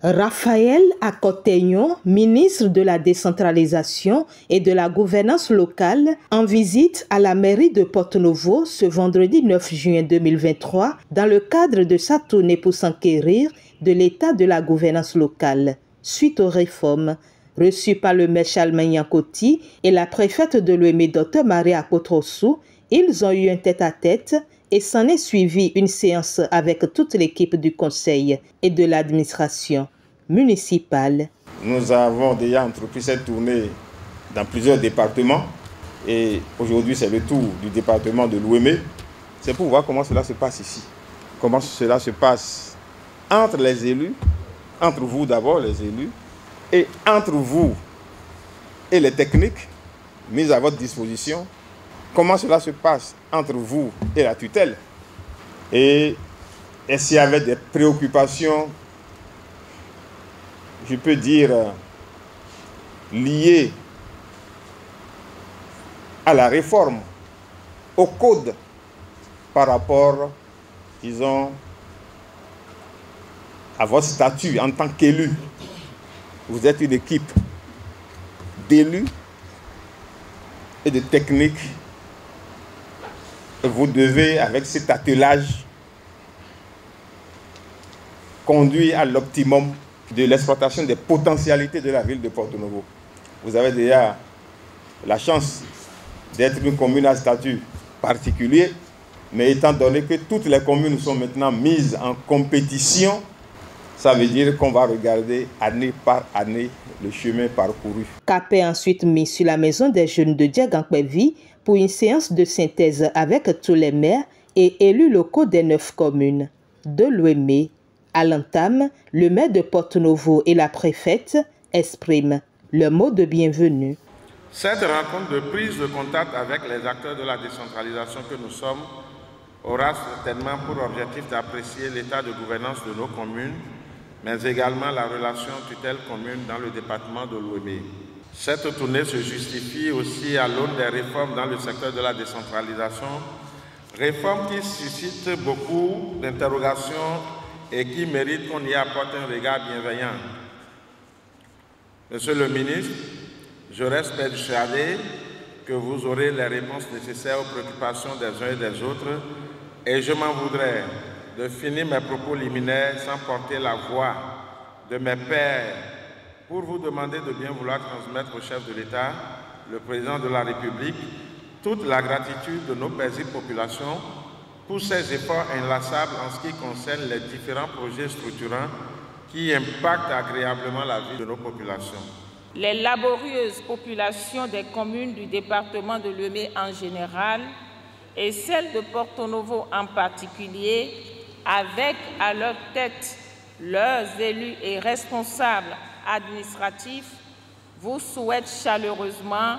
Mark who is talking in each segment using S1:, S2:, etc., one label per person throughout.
S1: Raphaël Akoteyon, ministre de la décentralisation et de la gouvernance locale, en visite à la mairie de Porto-Novo ce vendredi 9 juin 2023 dans le cadre de sa tournée pour s'enquérir de l'état de la gouvernance locale suite aux réformes. Reçus par le maire Charlemagne Yankoti et la préfète de l'Ouémé Dr Maria Akotrosu, ils ont eu un tête-à-tête et s'en est suivi une séance avec toute l'équipe du conseil et de l'administration municipale.
S2: Nous avons déjà entrepris cette tournée dans plusieurs départements et aujourd'hui c'est le tour du département de l'Ouémé. C'est pour voir comment cela se passe ici, comment cela se passe entre les élus, entre vous d'abord les élus, et entre vous et les techniques mises à votre disposition, comment cela se passe entre vous et la tutelle. Et s'il y avait des préoccupations, je peux dire, liées à la réforme, au code, par rapport, disons, à votre statut en tant qu'élu. Vous êtes une équipe d'élus et de techniques. Et vous devez, avec cet attelage, conduire à l'optimum de l'exploitation des potentialités de la ville de Porto-Novo. Vous avez déjà la chance d'être une commune à statut particulier, mais étant donné que toutes les communes sont maintenant mises en compétition, ça veut dire qu'on va regarder année par année le chemin parcouru.
S1: Cap est ensuite mis sur la maison des jeunes de Diagankwevi pour une séance de synthèse avec tous les maires et élus locaux des 9 communes de l'Ouémé. À l'entame, le maire de Porto-Novo et la préfète expriment le mot de bienvenue.
S3: Cette rencontre de prise de contact avec les acteurs de la décentralisation que nous sommes aura certainement pour objectif d'apprécier l'état de gouvernance de nos communes, mais également la relation tutelle-commune dans le département de l'Ouémé. Cette tournée se justifie aussi à l'aune des réformes dans le secteur de la décentralisation, réformes qui suscitent beaucoup d'interrogations et qui méritent qu'on y apporte un regard bienveillant. Monsieur le ministre, je reste persuadé que vous aurez les réponses nécessaires aux préoccupations des uns et des autres et je m'en voudrais de finir mes propos liminaires sans porter la voix de mes pairs pour vous demander de bien vouloir transmettre au chef de l'État, le président de la République, toute la gratitude de nos paisibles populations pour ces efforts inlassables en ce qui concerne les différents projets structurants qui impactent agréablement la vie de nos populations.
S4: Les laborieuses populations des communes du département de l'Ouémé en général et celles de Porto-Novo en particulier, avec à leur tête leurs élus et responsables administratifs, vous souhaitent chaleureusement,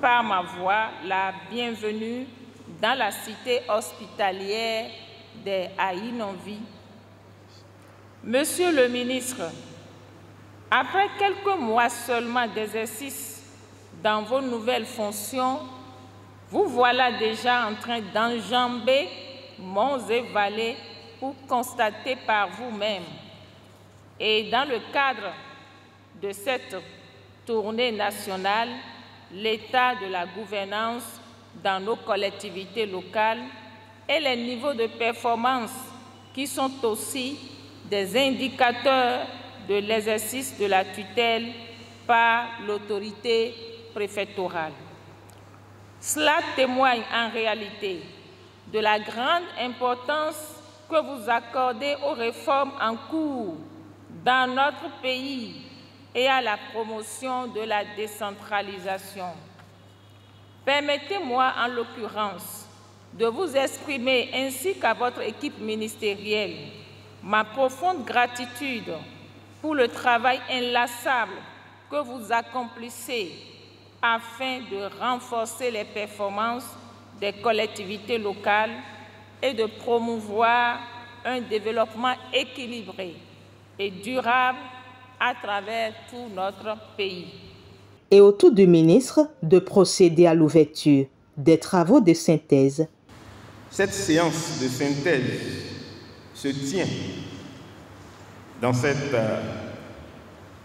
S4: par ma voix, la bienvenue dans la cité hospitalière des Aïnonvi. Monsieur le ministre, après quelques mois seulement d'exercice dans vos nouvelles fonctions, vous voilà déjà en train d'enjamber monts et vallées pour constater par vous-même. Et dans le cadre de cette tournée nationale, l'état de la gouvernance dans nos collectivités locales et les niveaux de performance qui sont aussi des indicateurs de l'exercice de la tutelle par l'autorité préfectorale. Cela témoigne en réalité de la grande importance que vous accordez aux réformes en cours dans notre pays et à la promotion de la décentralisation. Permettez-moi en l'occurrence de vous exprimer ainsi qu'à votre équipe ministérielle ma profonde gratitude pour le travail inlassable que vous accomplissez afin de renforcer les performances des collectivités locales et de promouvoir un développement équilibré et durable à travers tout notre pays.
S1: Et au tour du ministre de procéder à l'ouverture des travaux de synthèse.
S2: Cette séance de synthèse se tient dans cette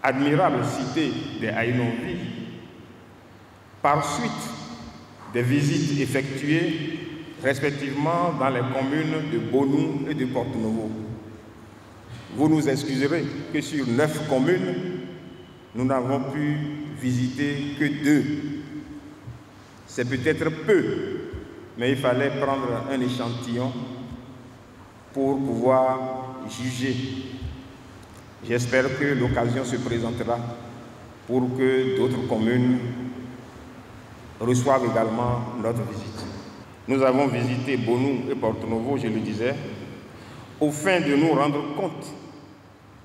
S2: admirable cité des Aïnonvi, par suite des visites effectuées respectivement dans les communes de Bonou et de Porto-Novo. Vous nous excuserez que sur 9 communes, nous n'avons pu visiter que 2. C'est peut-être peu, mais il fallait prendre un échantillon pour pouvoir juger. J'espère que l'occasion se présentera pour que d'autres communes reçoivent également notre visite. Nous avons visité Bonou et Porto-Novo, je le disais, au fin de nous rendre compte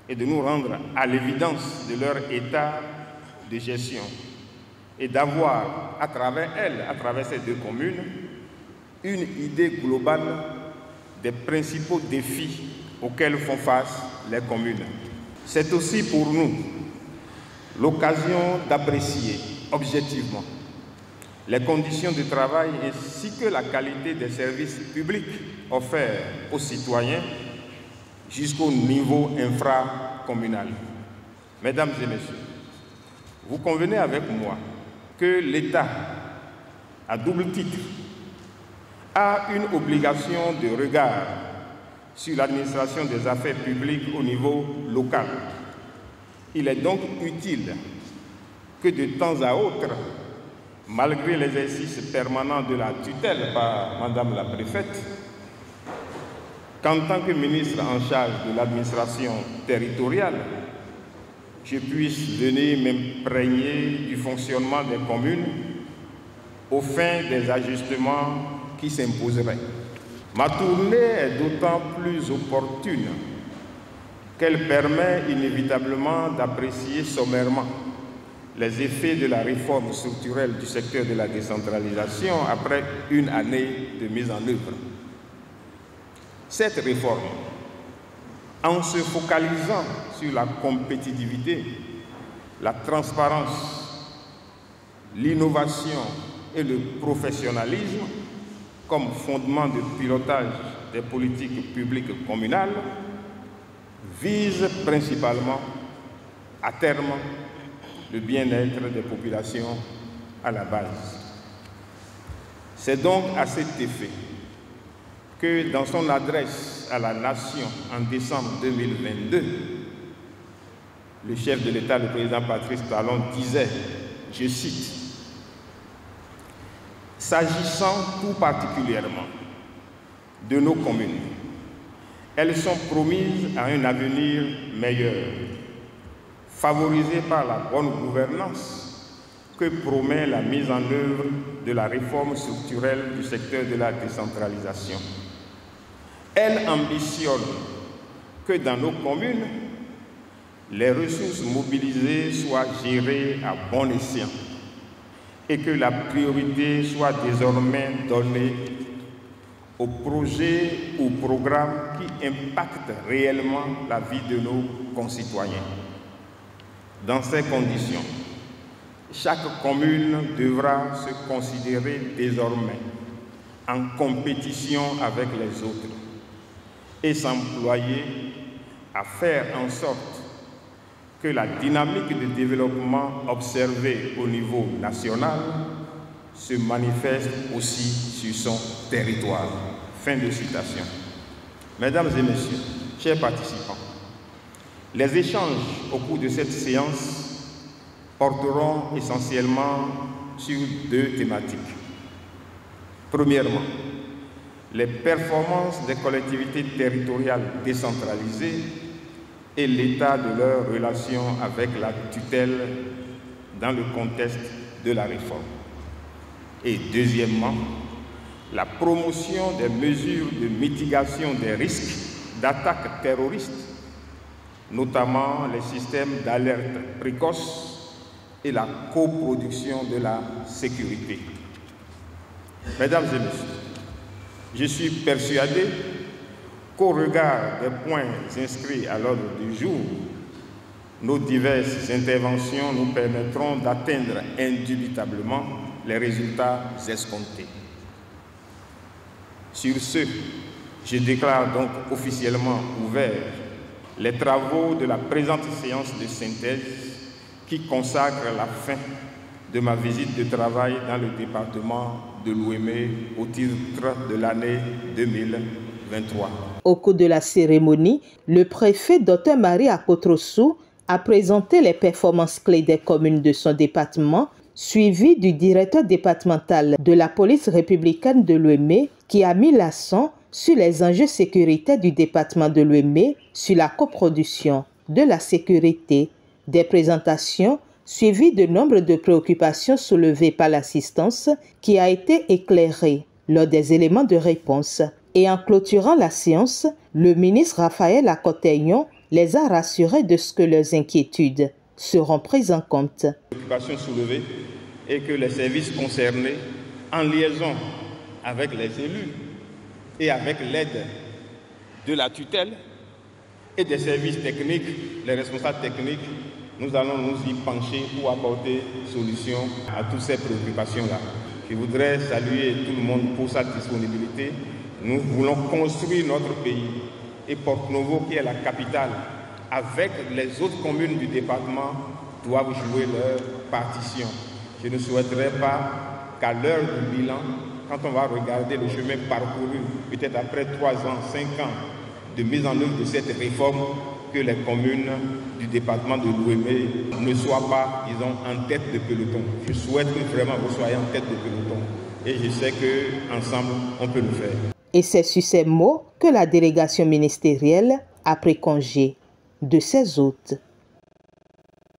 S2: et de nous rendre à l'évidence de leur état de gestion et d'avoir à travers elles, à travers ces 2 communes, une idée globale des principaux défis auxquels font face les communes. C'est aussi pour nous l'occasion d'apprécier objectivement les conditions de travail ainsi que la qualité des services publics offerts aux citoyens jusqu'au niveau infracommunal. Mesdames et messieurs, vous convenez avec moi que l'État, à double titre, a une obligation de regard sur l'administration des affaires publiques au niveau local. Il est donc utile que de temps à autre, malgré l'exercice permanent de la tutelle par Madame la Préfète, qu'en tant que ministre en charge de l'administration territoriale, je puisse venir m'imprégner du fonctionnement des communes aux fins des ajustements qui s'imposeraient. Ma tournée est d'autant plus opportune qu'elle permet inévitablement d'apprécier sommairement les effets de la réforme structurelle du secteur de la décentralisation après une année de mise en œuvre. Cette réforme, en se focalisant sur la compétitivité, la transparence, l'innovation et le professionnalisme comme fondement de pilotage des politiques publiques communales, vise principalement, à terme, le bien-être des populations à la base. C'est donc à cet effet que dans son adresse à la nation en décembre 2022, le chef de l'État, le président Patrice Talon, disait, je cite, « S'agissant tout particulièrement de nos communes, elles sont promises à un avenir meilleur, favorisé par la bonne gouvernance que promet la mise en œuvre de la réforme structurelle du secteur de la décentralisation. Elle ambitionne que dans nos communes, les ressources mobilisées soient gérées à bon escient et que la priorité soit désormais donnée aux projets ou programmes qui impactent réellement la vie de nos concitoyens. Dans ces conditions, chaque commune devra se considérer désormais en compétition avec les autres et s'employer à faire en sorte que la dynamique de développement observée au niveau national se manifeste aussi sur son territoire. » Fin de citation. Mesdames et messieurs, chers participants, les échanges au cours de cette séance porteront essentiellement sur 2 thématiques. Premièrement, les performances des collectivités territoriales décentralisées et l'état de leurs relations avec la tutelle dans le contexte de la réforme. Et deuxièmement, la promotion des mesures de mitigation des risques d'attaques terroristes, notamment les systèmes d'alerte précoce et la coproduction de la sécurité. Mesdames et messieurs, je suis persuadé qu'au regard des points inscrits à l'ordre du jour, nos diverses interventions nous permettront d'atteindre indubitablement les résultats escomptés. Sur ce, je déclare donc officiellement ouvert les travaux de la présente séance de synthèse qui consacre la fin de ma visite de travail dans le département de l'Ouémé au titre de l'année 2023.
S1: Au cours de la cérémonie, le préfet Dr Marie Akotrossou a présenté les performances clés des communes de son département, suivi du directeur départemental de la police républicaine de l'Ouémé qui a mis l'accent sur les enjeux sécuritaires du département de l'Ouémé, sur la coproduction, de la sécurité, des présentations suivies de nombre de préoccupations soulevées par l'assistance qui a été éclairée lors des éléments de réponse. Et en clôturant la séance, le ministre Raphaël Akoteyon les a rassurés de ce que leurs inquiétudes seront prises en compte.
S2: Préoccupations soulevées et que les services concernés, en liaison avec les élus et avec l'aide de la tutelle et des services techniques, les responsables techniques, nous allons nous y pencher pour apporter solution à toutes ces préoccupations-là. Je voudrais saluer tout le monde pour sa disponibilité. Nous voulons construire notre pays et Porto-Novo, qui est la capitale, avec les autres communes du département, doivent jouer leur partition. Je ne souhaiterais pas qu'à l'heure du bilan, quand on va regarder le chemin parcouru, peut-être après 3 ans, 5 ans de mise en œuvre de cette réforme, que les communes du département de l'Ouémé ne soient pas, disons, en tête de peloton. Je souhaite que vraiment vous soyez en tête de peloton. Et je sais qu'ensemble, on peut le faire.
S1: Et c'est sur ces mots que la délégation ministérielle a pris congé de ses hôtes.